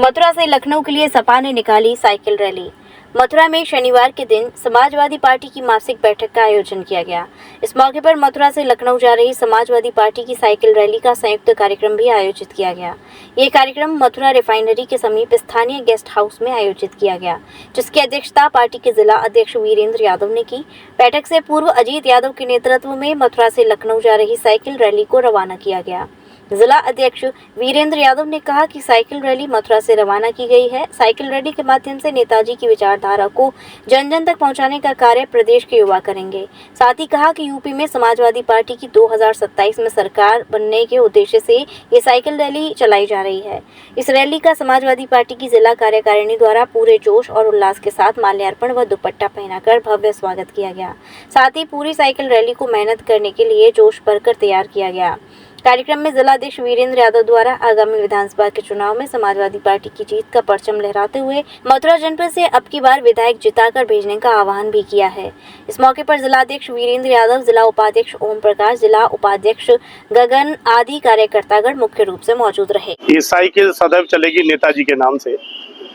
मथुरा से लखनऊ के लिए सपा ने निकाली साइकिल रैली। मथुरा में शनिवार के दिन समाजवादी पार्टी की मासिक बैठक का आयोजन किया गया। इस मौके पर मथुरा से लखनऊ जा रही समाजवादी पार्टी की साइकिल रैली का संयुक्त कार्यक्रम भी आयोजित किया गया। ये कार्यक्रम मथुरा रिफाइनरी के समीप स्थानीय गेस्ट हाउस में आयोजित किया गया, जिसकी अध्यक्षता पार्टी के जिला अध्यक्ष वीरेंद्र यादव ने की। बैठक से पूर्व अजीत यादव के नेतृत्व में मथुरा से लखनऊ जा रही साइकिल रैली को रवाना किया गया। जिला अध्यक्ष वीरेंद्र यादव ने कहा कि साइकिल रैली मथुरा से रवाना की गई है। साइकिल रैली के माध्यम से नेताजी की विचारधारा को जन जन तक पहुंचाने का कार्य प्रदेश के युवा करेंगे। साथ ही कहा कि यूपी में समाजवादी पार्टी की 2027 में सरकार बनने के उद्देश्य से ये साइकिल रैली चलाई जा रही है। इस रैली का समाजवादी पार्टी की जिला कार्यकारिणी द्वारा पूरे जोश और उल्लास के साथ माल्यार्पण व दुपट्टा पहनाकर भव्य स्वागत किया गया। साथ ही पूरी साइकिल रैली को मेहनत करने के लिए जोश भरकर तैयार किया गया। कार्यक्रम में जिलाध्यक्ष वीरेंद्र यादव द्वारा आगामी विधानसभा के चुनाव में समाजवादी पार्टी की जीत का परचम लहराते हुए मथुरा जनपद से अब की बार विधायक जिताकर भेजने का आह्वान भी किया है। इस मौके पर जिलाध्यक्ष वीरेंद्र यादव, जिला उपाध्यक्ष ओम प्रकाश, जिला उपाध्यक्ष गगन आदि कार्यकर्तागण मुख्य रूप से मौजूद रहे। ये साइकिल सदैव चलेगी नेताजी के नाम से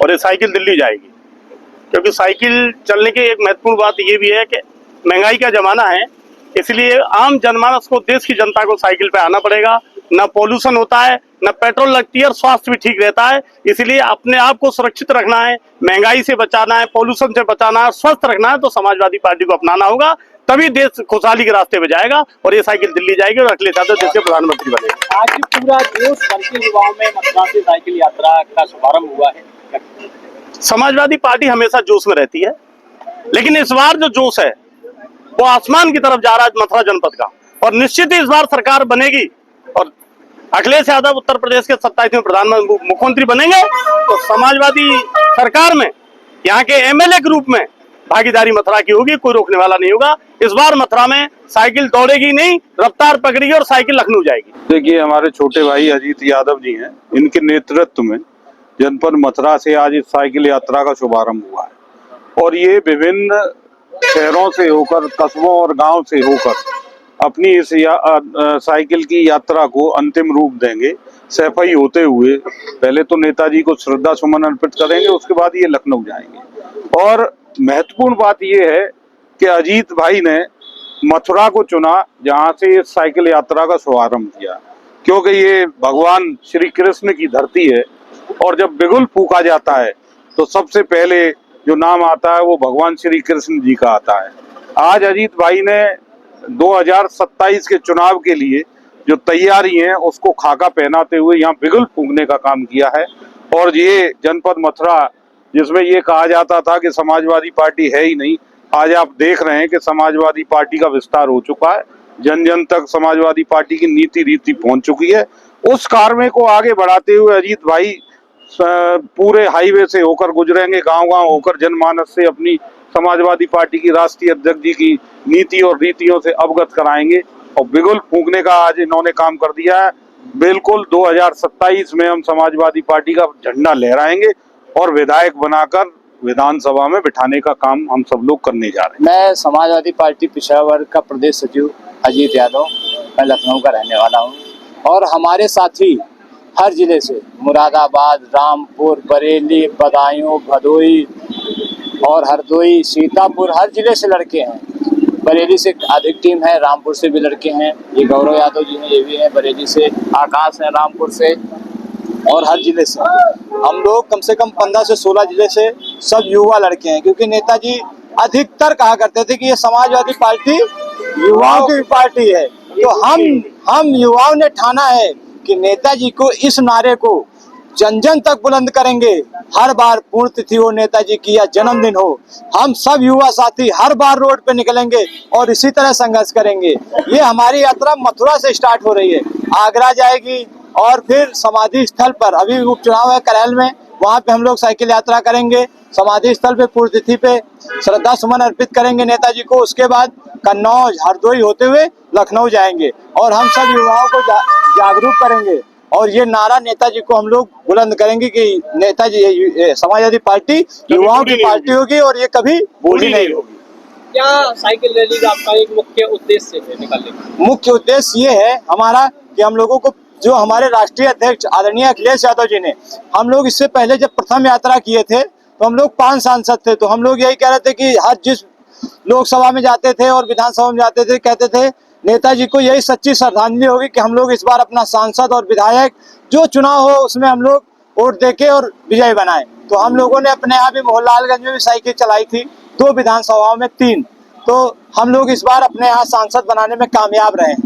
और ये साइकिल दिल्ली जाएगी, क्योंकि साइकिल चलने की एक महत्वपूर्ण बात ये भी है कि महंगाई का जमाना है, इसलिए आम जनमानस को, देश की जनता को साइकिल पे आना पड़ेगा। न पॉल्यूशन होता है, न पेट्रोल लगती है और स्वास्थ्य भी ठीक रहता है। इसलिए अपने आप को सुरक्षित रखना है, महंगाई से बचाना है, पॉल्यूशन से बचाना है, स्वस्थ रखना है, तो समाजवादी पार्टी को अपनाना होगा, तभी देश खुशहाली के रास्ते पे जाएगा। और ये साइकिल दिल्ली जाएगी और अखिलेश यादव देश के प्रधानमंत्री बनेंगे। आज पूरा जोश बल्कि युवाओं में मथुरा से साइकिल यात्रा का शुभारंभ हुआ है। समाजवादी पार्टी हमेशा जोश में रहती है, लेकिन इस बार जो जोश है वो आसमान की तरफ जा रहा है मथुरा जनपद का, और निश्चित ही इस बार सरकार बनेगी और अखिलेश यादव उत्तर प्रदेश के 27वें प्रधानमंत्री मुख्यमंत्री बनेंगे, तो समाजवादी सरकार में यहाँ के एमएलए के रूप में भागीदारी मथुरा की होगी, कोई रोकने वाला नहीं होगा। इस बार मथुरा में साइकिल दौड़ेगी नहीं, रफ्तार पकड़ेगी और साइकिल लखनऊ जाएगी। देखिए, हमारे छोटे भाई अजीत यादव जी हैं, इनके नेतृत्व में जनपद मथुरा से आज इस साइकिल यात्रा का शुभारंभ हुआ है और ये विभिन्न शहरों से होकर, कस्बों और गांव से होकर अपनी इस साइकिल की यात्रा को अंतिम रूप देंगे। सफाई होते हुए पहले तो नेताजी को श्रद्धा सुमन अर्पित करेंगे, उसके बाद ये लखनऊ जाएंगे। और महत्वपूर्ण बात ये है कि अजीत भाई ने मथुरा को चुना जहां से इस साइकिल यात्रा का शुभारंभ किया, क्योंकि ये भगवान श्री कृष्ण की धरती है और जब बिगुल फूका जाता है तो सबसे पहले जो नाम आता है वो भगवान श्री कृष्ण जी का आता है। आज अजीत भाई ने 2027 के चुनाव के लिए जो तैयारी है उसको खाका पहनाते हुए यहाँ बिगुल फूंकने का काम किया है। और ये जनपद मथुरा, जिसमें ये कहा जाता था कि समाजवादी पार्टी है ही नहीं, आज आप देख रहे हैं कि समाजवादी पार्टी का विस्तार हो चुका है, जन जन तक समाजवादी पार्टी की नीति रीति पहुंच चुकी है। उस कार्य को आगे बढ़ाते हुए अजीत भाई पूरे हाईवे से होकर गुजरेंगे, गांव गांव होकर जनमानस से अपनी समाजवादी पार्टी की राष्ट्रीय अध्यक्ष जी की नीति और रीतियों से अवगत कराएंगे और बिगुल फूंकने का आज इन्होंने काम कर दिया है। बिल्कुल 2027 में हम समाजवादी पार्टी का झंडा लहराएंगे और विधायक बनाकर विधानसभा में बिठाने का काम हम सब लोग करने जा रहे हैं। मैं समाजवादी पार्टी पिछड़ा वर्ग का प्रदेश सचिव अजीत यादव, मैं लखनऊ का रहने वाला हूँ और हमारे साथी हर जिले से, मुरादाबाद, रामपुर, बरेली, बदायूं, भदोई और हरदोई, सीतापुर, हर जिले से लड़के हैं। बरेली से अधिक टीम है, रामपुर से भी लड़के हैं, ये गौरव यादव जी हैं, ये भी हैं बरेली से, आकाश है रामपुर से, और हर जिले से हम लोग कम से कम 15 से 16 जिले से सब युवा लड़के हैं, क्योंकि नेताजी अधिकतर कहा करते थे कि ये समाजवादी पार्टी युवाओं की पार्टी है। तो हम युवाओं ने ठाना है कि नेताजी को, इस नारे को जन जन तक बुलंद करेंगे। हर बार पुण्यतिथि हो नेताजी की या जन्मदिन हो, हम सब युवा साथी हर बार रोड पे निकलेंगे और इसी तरह संघर्ष करेंगे। ये हमारी यात्रा मथुरा से स्टार्ट हो रही है, आगरा जाएगी और फिर समाधि स्थल पर, अभी उपचुनाव है करैल में, वहाँ पे हम लोग साइकिल यात्रा करेंगे। समाधि स्थल पे पुण्यतिथि पे श्रद्धा सुमन अर्पित करेंगे नेताजी को। उसके बाद कन्नौज, हरदोई होते हुए लखनऊ जाएंगे और हम सब युवाओं को जागरूक करेंगे और ये नारा नेताजी को हम लोग बुलंद करेंगे कि नेताजी, समाजवादी पार्टी युवाओं की पार्टी होगी और ये कभी भूली नहीं होगी। क्या साइकिल रैली का आपका एक मुख्य उद्देश्य है निकालने का? मुख्य उद्देश्य ये है हमारा कि हम लोगों को जो हमारे राष्ट्रीय अध्यक्ष आदरणीय अखिलेश यादव जी ने, हम लोग इससे पहले जब प्रथम यात्रा किए थे तो हम लोग 5 सांसद थे, तो हम लोग यही कह रहे थे कि हर जिस लोकसभा में जाते थे और विधानसभा में जाते थे कहते थे नेताजी को यही सच्ची श्रद्धांजलि होगी कि हम लोग इस बार अपना सांसद और विधायक जो चुनाव हो उसमें हम लोग वोट देके और विजय बनाए। तो हम लोगों ने अपने यहाँ भी मोहनलालगंज में भी साइकिल चलाई थी, 2 विधानसभाओं में 3, तो हम लोग इस बार अपने यहाँ सांसद बनाने में कामयाब रहे हैं।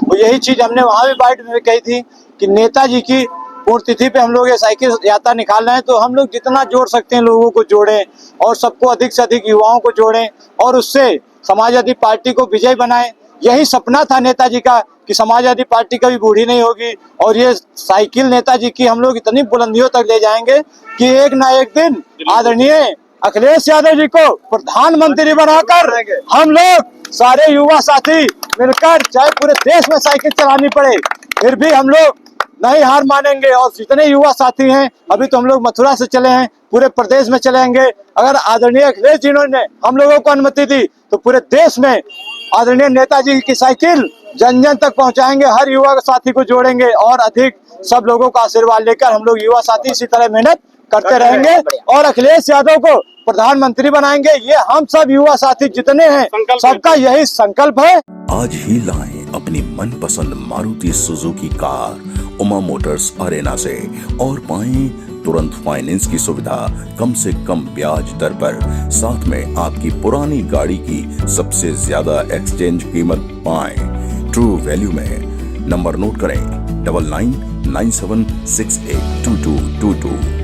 और यही चीज हमने वहाँ भी बाइट में कही थी कि नेताजी की पुण्यतिथि पे हम लोग ये साइकिल यात्रा निकाल रहे हैं, तो हम लोग जितना जोड़ सकते हैं लोगों को जोड़ें और सबको अधिक से अधिक युवाओं को जोड़ें और उससे समाजवादी पार्टी को विजय बनाएं। यही सपना था नेताजी का कि समाजवादी पार्टी कभी बूढ़ी नहीं होगी और ये साइकिल नेताजी की हम लोग इतनी बुलंदियों तक ले जाएंगे कि एक ना एक दिन आदरणीय अखिलेश यादव जी को प्रधानमंत्री बनाकर हम लोग सारे युवा साथी मिलकर, चाहे पूरे देश में साइकिल चलानी पड़े फिर भी हम लोग नहीं हार मानेंगे। और जितने युवा साथी हैं, अभी तो हम लोग मथुरा से चले हैं, पूरे प्रदेश में चलेंगे। अगर आदरणीय अखिलेश जी ने हम लोगों को अनुमति दी तो पूरे देश में आदरणीय नेताजी की साइकिल जन जन तक पहुंचाएंगे, हर युवा साथी को जोड़ेंगे और अधिक सब लोगों का आशीर्वाद लेकर हम लोग युवा साथी इसी तरह मेहनत करते रहेंगे और अखिलेश यादव को प्रधानमंत्री बनाएंगे। ये हम सब युवा साथी जितने हैं सबका यही संकल्प है। आज ही लाएं अपनी मनपसंद Maruti Suzuki car Uma Motors Arena से और पाएं तुरंत फाइनेंस की सुविधा कम से कम ब्याज दर पर, साथ में आपकी पुरानी गाड़ी की सबसे ज्यादा एक्सचेंज कीमत पाएं ट्रू वैल्यू में। नंबर नोट करें 9997682222।